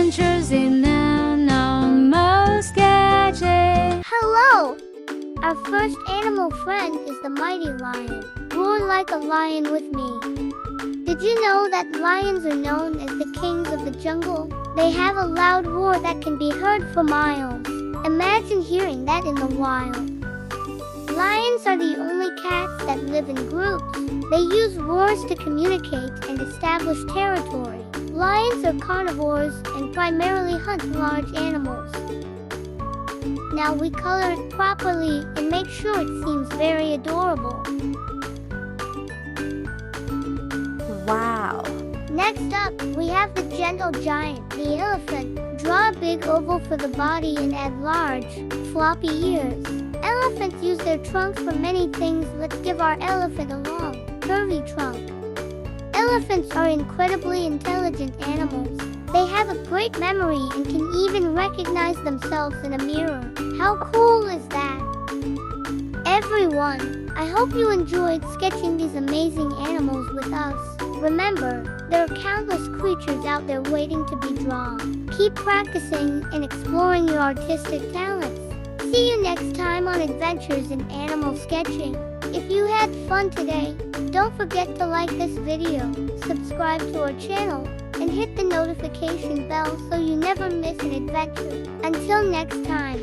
adventures in Animal Sketches. Hello! Our first animal friend is the mighty lion. Roar like a lion with me. Did you know that lions are known as the kings of the jungle? They have a loud roar that can be heard for miles. Imagine hearing that in the wild. Lions are the only cats that live in groups. They use roars to communicate and establish territory. Lions are carnivores and primarily hunt large animals. Now we color it properly and make sure it seems very adorable. Wow! Next up, we have the gentle giant, the elephant. Draw a big oval for the body and add large, floppy ears. Elephants use their trunks for many things. Let's give our elephant a long, curvy trunk. Elephants are incredibly intelligent animals. They have a great memory and can even recognize themselves in a mirror. How cool is that? Everyone, I hope you enjoyed sketching these amazing animals with us. Remember, there are countless creatures out there waiting to be drawn. Keep practicing and exploring your artistic talents. See you next time on Adventures in Animal Sketching. If you had fun today, don't forget to like this video, subscribe to our channel, and hit the notification bell so you never miss an adventure. Until next time.